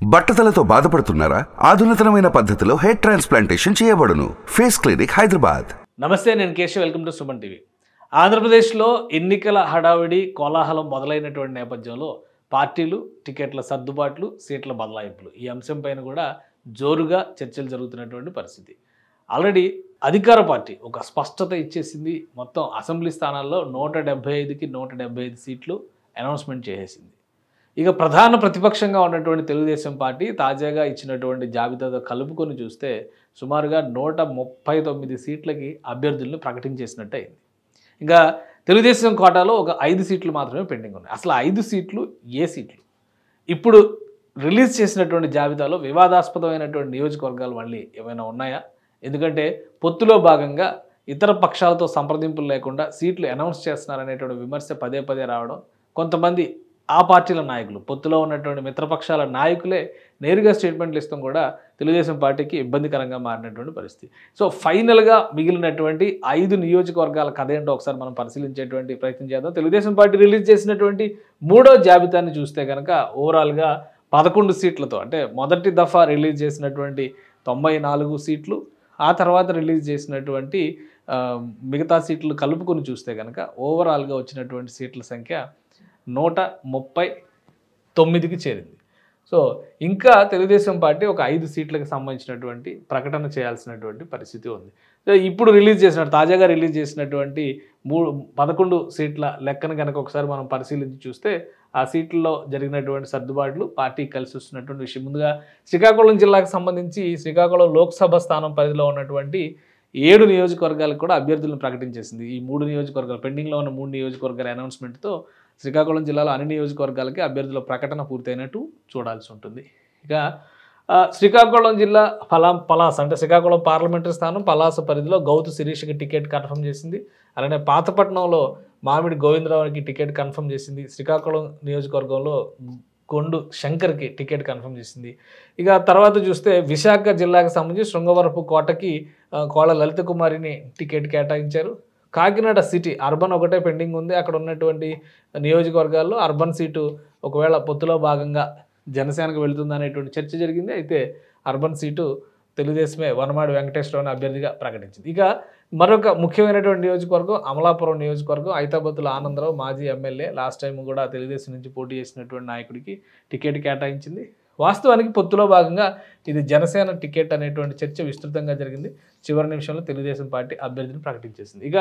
బట్టతలతో బాధపడుతున్నారా? ఆధునితనమైన పద్ధతిలో hair transplantation చేయబడును. Face clinic, Hyderabad. నమస్తే, నేను Keshav. Welcome to Suman TV. ఆంధ్రప్రదేశ్లో ఎన్నికల హడావిడి కోలాహలం మొదలైనటువంటి నేపథ్యంలో పార్టీలు, టికెట్ల సర్దుబాట్లు, సీట్ల బదలాయింపులు ఈ అంశంపైన కూడా జోరుగా చర్చలు జరుగుతున్నటువంటి పరిస్థితి. ఆల్రెడీ అధికార పార్టీ ఒక స్పష్టత ఇచ్చేసింది. మొత్తం అసెంబ్లీ స్థానాల్లో 175కి 175 సీట్లు అనౌన్స్మెంట్ చేసేసింది. ఇక ప్రధాన ప్రతిపక్షంగా ఉన్నటువంటి తెలుగుదేశం పార్టీ తాజాగా ఇచ్చినటువంటి జాబితాతో కలుపుకొని చూస్తే సుమారుగా 139 సీట్లకి అభ్యర్థులను ప్రకటించేసినట్టు అయింది. ఇంకా తెలుగుదేశం కోటాలో ఒక 5 సీట్లు మాత్రమే పెండింగ్ ఉన్నాయి. అసలు 5 సీట్లు ఏ సీట్లు? ఇప్పుడు రిలీజ్ చేసినటువంటి జాబితాలో వివాదాస్పదమైనటువంటి నియోజకవర్గాలు మళ్ళీ ఏమైనా ఉన్నాయా? ఎందుకంటే పొత్తులో భాగంగా ఇతర పక్షాలతో సంప్రదింపులు లేకుండా సీట్లు అనౌన్స్ చేస్తున్నారనేటువంటి విమర్శ పదే పదే రావడం, కొంతమంది ఆ పార్టీల నాయకులు, పొత్తులో ఉన్నటువంటి మిత్రపక్షాల నాయకులే నేరుగా స్టేట్మెంట్లు ఇస్తాం కూడా తెలుగుదేశం పార్టీకి ఇబ్బందికరంగా మారినటువంటి పరిస్థితి. సో ఫైనల్గా మిగిలినటువంటి 5 నియోజకవర్గాల కథ ఏంటో ఒకసారి మనం పరిశీలించేటువంటి ప్రయత్నం చేద్దాం. తెలుగుదేశం పార్టీ రిలీజ్ చేసినటువంటి 3వ జాబితాని చూస్తే కనుక ఓవరాల్గా 11 సీట్లతో, అంటే మొదటి దఫా రిలీజ్ చేసినటువంటి 94 సీట్లు, ఆ తర్వాత రిలీజ్ చేసినటువంటి మిగతా సీట్లు కలుపుకొని చూస్తే కనుక ఓవరాల్గా వచ్చినటువంటి సీట్ల సంఖ్య 139కి చేరింది. సో ఇంకా తెలుగుదేశం పార్టీ ఒక 5 సీట్లకు సంబంధించినటువంటి ప్రకటన చేయాల్సినటువంటి పరిస్థితి ఉంది. సో ఇప్పుడు తాజాగా రిలీజ్ చేసినటువంటి 11 సీట్ల లెక్కను కనుక ఒకసారి మనం పరిశీలించి చూస్తే ఆ సీట్లలో జరిగినటువంటి సర్దుబాట్లు పార్టీకి కలిసి వస్తున్నటువంటి విషయం. ముందుగా శ్రీకాకుళం జిల్లాకు సంబంధించి శ్రీకాకుళం లోక్సభ స్థానం పరిధిలో ఉన్నటువంటి 7 నియోజకవర్గాలకు కూడా అభ్యర్థులను ప్రకటించేసింది. ఈ 3 నియోజకవర్గాలు, పెండింగ్లో ఉన్న 3 నియోజకవర్గాల అనౌన్స్మెంట్తో శ్రీకాకుళం జిల్లాలో అన్ని నియోజకవర్గాలకి అభ్యర్థుల ప్రకటన పూర్తయినట్టు చూడాల్సి ఉంటుంది. ఇక శ్రీకాకుళం జిల్లా పలాస, అంటే శ్రీకాకుళం పార్లమెంటరీ స్థానం పలాస పరిధిలో గౌతు శిరీష్కి టికెట్ కన్ఫర్మ్ చేసింది. అలానే పాతపట్నంలో మామిడి గోవిందరావుకి టికెట్ కన్ఫర్మ్ చేసింది. శ్రీకాకుళం నియోజకవర్గంలో కొండు శంకర్కి టికెట్ కన్ఫర్మ్ చేసింది. ఇక తర్వాత చూస్తే విశాఖ జిల్లాకు సంబంధించి శృంగవరపు కోటకి కోళ్ళ లలిత కుమారిని టికెట్ కేటాయించారు. కాకినాడ సిటీ అర్బన్ ఒకటే పెండింగ్ ఉంది. అక్కడ ఉన్నటువంటి నియోజకవర్గాల్లో అర్బన్ సీటు ఒకవేళ పొత్తులో భాగంగా జనసేనకు వెళుతుంది అనేటువంటి చర్చ జరిగింది. అయితే అర్బన్ సీటు తెలుగుదేశమే వనమాడి వెంకటేశ్వరరావుని అభ్యర్థిగా ప్రకటించింది. ఇక మరొక ముఖ్యమైనటువంటి నియోజకవర్గం అమలాపురం నియోజకవర్గం. ఐతాబత్తుల ఆనందరావు మాజీ ఎమ్మెల్యే, లాస్ట్ టైం కూడా తెలుగుదేశం నుంచి పోటీ చేసినటువంటి నాయకుడికి టికెట్ కేటాయించింది. వాస్తవానికి పొత్తులో భాగంగా ఇది జనసేన టికెట్ అనేటువంటి చర్చ విస్తృతంగా జరిగింది. చివరి నిమిషంలో తెలుగుదేశం పార్టీ అభ్యర్థిని ప్రకటించేసింది. ఇక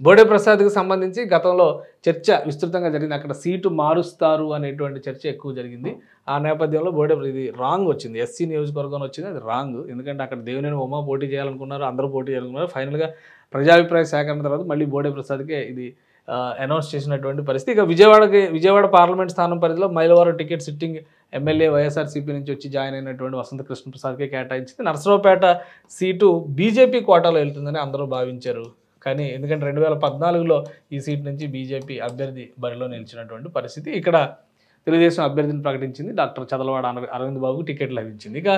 బోడే ప్రసాద్కి సంబంధించి గతంలో చర్చ విస్తృతంగా జరిగింది. అక్కడ సీటు మారుస్తారు అనేటువంటి చర్చ ఎక్కువ జరిగింది. ఆ నేపథ్యంలో ఇది రాంగ్ వచ్చింది. ఎస్సీ నియోజకవర్గంలో వచ్చింది, అది రాంగ్. ఎందుకంటే అక్కడ దేవినేని ఉమా పోటీ చేయాలనుకున్నారు, అందరూ పోటీ చేయాలనుకున్నారు. ఫైనల్గా ప్రజాభిప్రాయ సేకరణ తర్వాత మళ్ళీ బోడే ప్రసాద్కే ఇది అనౌన్స్ చేసినటువంటి పరిస్థితి. ఇక విజయవాడ పార్లమెంట్ స్థానం పరిధిలో Mylavaram ticket sitting MLA YSRCP నుంచి వచ్చి జాయిన్ అయినటువంటి వసంత కృష్ణప్రసాద్కే కేటాయించింది. నరసరావుపేట సీటు బీజేపీ కోటాలో వెళ్తుందని అందరూ భావించారు. కానీ ఎందుకంటే 2014లో ఈ సీట్ నుంచి బీజేపీ అభ్యర్థి బరిలో నిలిచినటువంటి పరిస్థితి. ఇక్కడ తెలుగుదేశం అభ్యర్థిని ప్రకటించింది. డాక్టర్ చదలవాడ అరవింద్ బాబుకు టికెట్ లభించింది. ఇక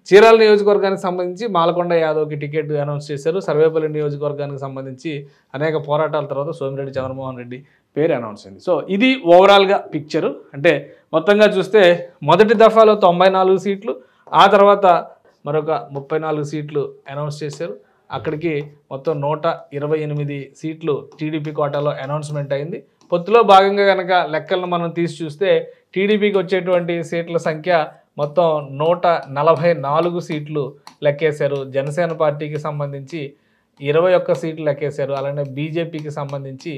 చీరాల నియోజకవర్గానికి సంబంధించి మాలకొండ యాదవ్కి టికెట్ అనౌన్స్ చేశారు. సర్వేపల్లి నియోజకవర్గానికి సంబంధించి అనేక పోరాటాల తర్వాత సోమిరెడ్డి చంద్రమోహన్ రెడ్డి పేరు అనౌన్స్ అయింది. సో ఇది ఓవరాల్గా పిక్చరు. అంటే మొత్తంగా చూస్తే మొదటి దఫాలో 94 సీట్లు, ఆ తర్వాత మరొక 34 సీట్లు అనౌన్స్ చేశారు. అక్కడికి మొత్తం 128 సీట్లు టీడీపీ కోటాలో అనౌన్స్మెంట్ అయింది. పొత్తులో భాగంగా కనుక లెక్కలను మనం తీసి చూస్తే టీడీపీకి వచ్చేటువంటి సీట్ల సంఖ్య మొత్తం 144 సీట్లు లెక్కేశారు. జనసేన పార్టీకి సంబంధించి 21 సీట్లు లెక్కేశారు. అలానే బీజేపీకి సంబంధించి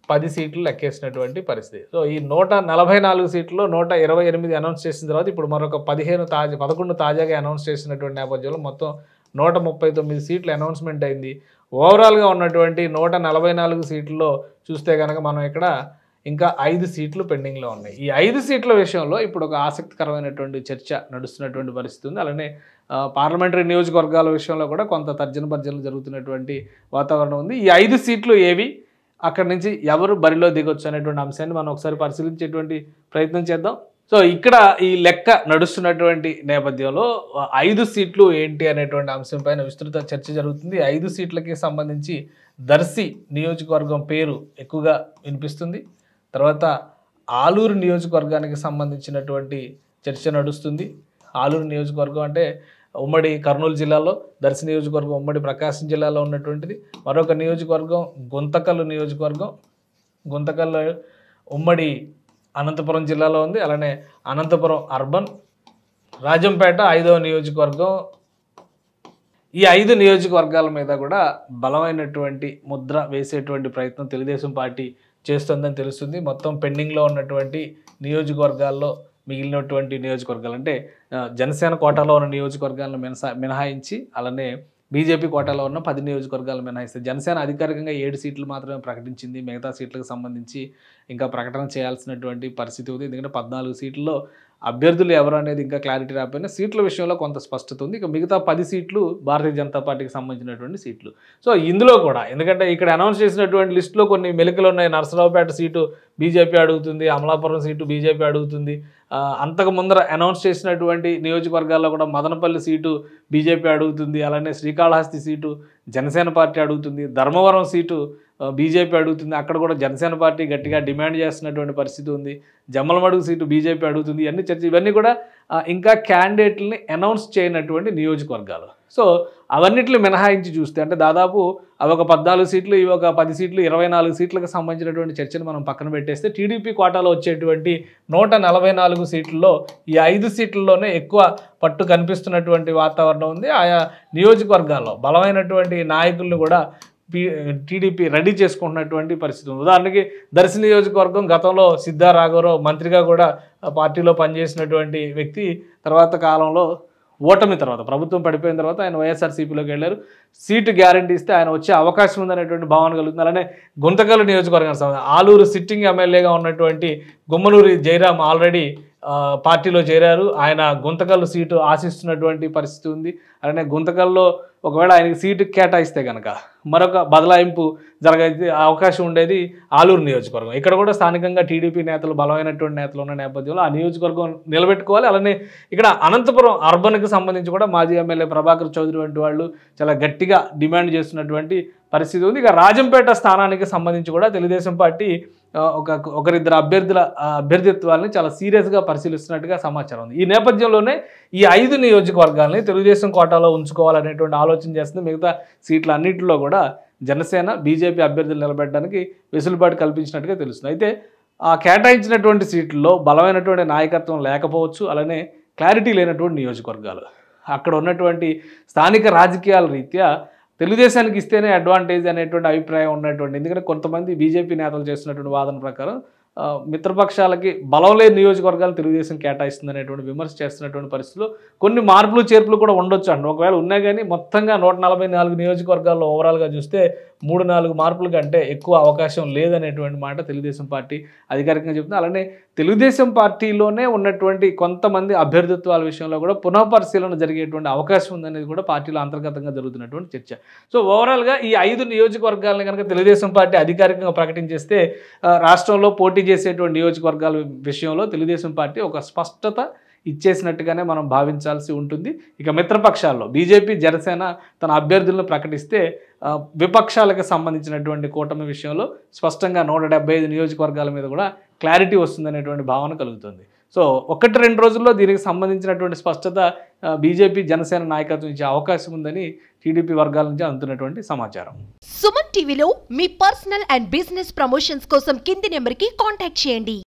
10 సీట్లు లెక్కేసినటువంటి పరిస్థితి. సో ఈ 144 సీట్లలో 128 అనౌన్స్ చేసిన తర్వాత ఇప్పుడు మరొక 11 తాజాగా అనౌన్స్ చేసినటువంటి నేపథ్యంలో మొత్తం 139 సీట్లు అనౌన్స్మెంట్ అయింది. ఓవరాల్గా ఉన్నటువంటి 144 సీట్లలో చూస్తే కనుక మనం ఇక్కడ ఇంకా 5 సీట్లు పెండింగ్లో ఉన్నాయి. ఈ 5 సీట్ల విషయంలో ఇప్పుడు ఒక ఆసక్తికరమైనటువంటి చర్చ నడుస్తున్నటువంటి పరిస్థితి ఉంది. అలానే పార్లమెంటరీ నియోజకవర్గాల విషయంలో కూడా కొంత తర్జన భర్జనలు జరుగుతున్నటువంటి వాతావరణం ఉంది. ఈ 5 సీట్లు ఏవి, అక్కడి నుంచి ఎవరు బరిలో దిగొచ్చు అనేటువంటి అంశాన్ని మనం ఒకసారి పరిశీలించేటువంటి ప్రయత్నం చేద్దాం. సో ఇక్కడ ఈ లెక్క నడుస్తున్నటువంటి నేపథ్యంలో 5 సీట్లు ఏంటి అనేటువంటి అంశం పైన విస్తృత చర్చ జరుగుతుంది. 5 సీట్లకి సంబంధించి దర్శి నియోజకవర్గం పేరు ఎక్కువగా వినిపిస్తుంది. తర్వాత ఆలూరు నియోజకవర్గానికి సంబంధించినటువంటి చర్చ నడుస్తుంది. ఆలూరు నియోజకవర్గం అంటే ఉమ్మడి కర్నూలు జిల్లాలో, దర్శి నియోజకవర్గం ఉమ్మడి ప్రకాశం జిల్లాలో ఉన్నటువంటిది. మరొక నియోజకవర్గం గుంతకల్లు నియోజకవర్గం, గుంతకల్లు ఉమ్మడి అనంతపురం జిల్లాలో ఉంది. అలానే అనంతపురం అర్బన్, రాజంపేట 5వ నియోజకవర్గం. ఈ 5 నియోజకవర్గాల మీద కూడా బలమైనటువంటి ముద్ర వేసేటువంటి ప్రయత్నం తెలుగుదేశం పార్టీ చేస్తుందని తెలుస్తుంది. మొత్తం పెండింగ్లో ఉన్నటువంటి నియోజకవర్గాల్లో మిగిలినటువంటి నియోజకవర్గాలు అంటే జనసేన కోటాలో ఉన్న నియోజకవర్గాలను మినహాయించి, అలానే బీజేపీ కోటాలో ఉన్న 10 నియోజకవర్గాలు మినహాయిస్తే జనసేన అధికారికంగా 7 సీట్లు మాత్రమే ప్రకటించింది. మిగతా సీట్లకు సంబంధించి ఇంకా ప్రకటన చేయాల్సినటువంటి పరిస్థితి ఉంది. ఎందుకంటే 14 సీట్లలో అభ్యర్థులు ఎవరు అనేది ఇంకా క్లారిటీ రాకపోయినా సీట్ల విషయంలో కొంత స్పష్టత ఉంది. ఇక మిగతా 10 సీట్లు భారతీయ జనతా పార్టీకి సంబంధించినటువంటి సీట్లు. సో ఇందులో కూడా ఎందుకంటే ఇక్కడ అనౌన్స్ చేసినటువంటి లిస్టులో కొన్ని మెలికలు ఉన్నాయి. నరసరావుపేట సీటు బీజేపీ అడుగుతుంది, అమలాపురం సీటు బీజేపీ అడుగుతుంది. అంతకు ముందర అనౌన్స్ చేసినటువంటి నియోజకవర్గాల్లో కూడా మదనపల్లి సీటు బీజేపీ అడుగుతుంది, అలానే శ్రీకాళహస్తి సీటు జనసేన పార్టీ అడుగుతుంది, ధర్మవరం సీటు బీజేపీ అడుగుతుంది, అక్కడ కూడా జనసేన పార్టీ గట్టిగా డిమాండ్ చేస్తున్నటువంటి పరిస్థితి ఉంది. జమ్మలమడుగు సీటు బీజేపీ అడుగుతుంది. ఇవన్నీ కూడా ఇంకా క్యాండిడేట్లని అనౌన్స్ చేయనటువంటి నియోజకవర్గాలు. సో అవన్నిటిని మినహాయించి చూస్తే అంటే దాదాపు అవి ఒక 14 సీట్లు, ఇవి ఒక 10 సీట్లు, 24 సీట్లకు సంబంధించినటువంటి చర్చను మనం పక్కన పెట్టేస్తే టీడీపీ కోటాలో వచ్చేటువంటి 144 సీట్లలో ఈ 5 సీట్లలోనే ఎక్కువ పట్టు కనిపిస్తున్నటువంటి వాతావరణం ఉంది. ఆయా నియోజకవర్గాల్లో బలమైనటువంటి నాయకులను కూడా టీడీపీ రెడీ చేసుకుంటున్నటువంటి పరిస్థితి ఉంది. ఉదాహరణకి దర్శి నియోజకవర్గం గతంలో సిద్ధా రాఘవరావు మంత్రిగా కూడా పార్టీలో పనిచేసినటువంటి వ్యక్తి తర్వాత కాలంలో ఓటమి తర్వాత ప్రభుత్వం పడిపోయిన తర్వాత ఆయన వైఎస్ఆర్సీపీలోకి వెళ్ళారు. సీటు గ్యారంటీ ఇస్తే ఆయన వచ్చే అవకాశం ఉందనేటువంటి భావన కలుగుతుంది. అలానే గుంతకల్లు నియోజకవర్గం ఆలూరు సిట్టింగ్ ఎమ్మెల్యేగా ఉన్నటువంటి గుమ్మనూరి జయరాం ఆల్రెడీ పార్టీలో చేరారు. ఆయన గుంతకల్లు సీటు ఆశిస్తున్నటువంటి పరిస్థితి ఉంది. అలానే గుంతకల్లో ఒకవేళ ఆయనకి సీటు కేటాయిస్తే కనుక మరొక బదలాయింపు జరిగే అవకాశం ఉండేది ఆలూరు నియోజకవర్గం. ఇక్కడ కూడా స్థానికంగా టీడీపీ నేతలు బలమైనటువంటి నేతలు ఉన్న నేపథ్యంలో ఆ నియోజకవర్గం నిలబెట్టుకోవాలి. అలానే ఇక్కడ అనంతపురం అర్బన్కి సంబంధించి కూడా మాజీ ఎమ్మెల్యే ప్రభాకర్ చౌదరి వంటి వాళ్ళు చాలా గట్టిగా డిమాండ్ చేస్తున్నటువంటి పరిస్థితి ఉంది. ఇక రాజంపేట స్థానానికి సంబంధించి కూడా తెలుగుదేశం పార్టీ ఒకరిద్దరు అభ్యర్థిత్వాలని చాలా సీరియస్గా పరిశీలిస్తున్నట్టుగా సమాచారం ఉంది. ఈ నేపథ్యంలోనే ఈ 5 నియోజకవర్గాలని తెలుగుదేశం కోటాలో ఉంచుకోవాలనేటువంటి ఆలోచన చేస్తుంది. మిగతా సీట్ల అన్నింటిలో కూడా జనసేన బీజేపీ అభ్యర్థులు నిలబెట్టడానికి వెసులుబాటు కల్పించినట్టుగా తెలుస్తుంది. అయితే ఆ కేటాయించినటువంటి సీట్లలో బలమైనటువంటి నాయకత్వం లేకపోవచ్చు, అలానే క్లారిటీ లేనటువంటి నియోజకవర్గాలు, అక్కడ ఉన్నటువంటి స్థానిక రాజకీయాల రీత్యా తెలుగుదేశానికి ఇస్తేనే అడ్వాంటేజ్ అనేటువంటి అభిప్రాయం ఉన్నటువంటి, ఎందుకంటే కొంతమంది బీజేపీ నేతలు చేస్తున్నటువంటి వాదన ప్రకారం మిత్రపక్షాలకి బలం లేని నియోజకవర్గాలు తెలుగుదేశం కేటాయిస్తుంది అనేటువంటి విమర్శ చేస్తున్నటువంటి పరిస్థితుల్లో కొన్ని మార్పులు చేర్పులు కూడా ఉండొచ్చు అండి. ఒకవేళ ఉన్నాయి కానీ మొత్తంగా 144 నియోజకవర్గాల్లో ఓవరాల్గా చూస్తే 3-4 మార్పుల కంటే ఎక్కువ అవకాశం లేదనేటువంటి మాట తెలుగుదేశం పార్టీ అధికారికంగా చెప్తుంది. అలానే తెలుగుదేశం పార్టీలోనే ఉన్నటువంటి కొంతమంది అభ్యర్థిత్వాల విషయంలో కూడా పునఃపరిశీలన జరిగేటువంటి అవకాశం ఉందనేది కూడా పార్టీలో అంతర్గతంగా జరుగుతున్నటువంటి చర్చ. సో ఓవరాల్గా ఈ 5 నియోజకవర్గాలను కనుక తెలుగుదేశం పార్టీ అధికారికంగా ప్రకటించేస్తే రాష్ట్రంలో పోటీ చేసేటువంటి నియోజకవర్గాల విషయంలో తెలుగుదేశం పార్టీ ఒక స్పష్టత ఇచ్చేసినట్టుగానే మనం భావించాల్సి ఉంటుంది. ఇక మిత్రపక్షాల్లో బీజేపీ జనసేన తన అభ్యర్థులను ప్రకటిస్తే విపక్షాలకు సంబంధించినటువంటి కూటమి విషయంలో స్పష్టంగా 175 నియోజకవర్గాల మీద కూడా క్లారిటీ వస్తుందనేటువంటి భావన కలుగుతుంది. సో 1-2 రోజుల్లో దీనికి సంబంధించినటువంటి స్పష్టత బీజేపీ జనసేన నాయకత్వం ఇచ్చే అవకాశం ఉందని టీడీపీ వర్గాల నుంచి అందుతున్నటువంటి సమాచారం. సుమన్ టీవీలో మీ పర్సనల్ అండ్ బిజినెస్ ప్రమోషన్స్ కోసం కింది నెంబర్కి కాంటాక్ట్ చేయండి.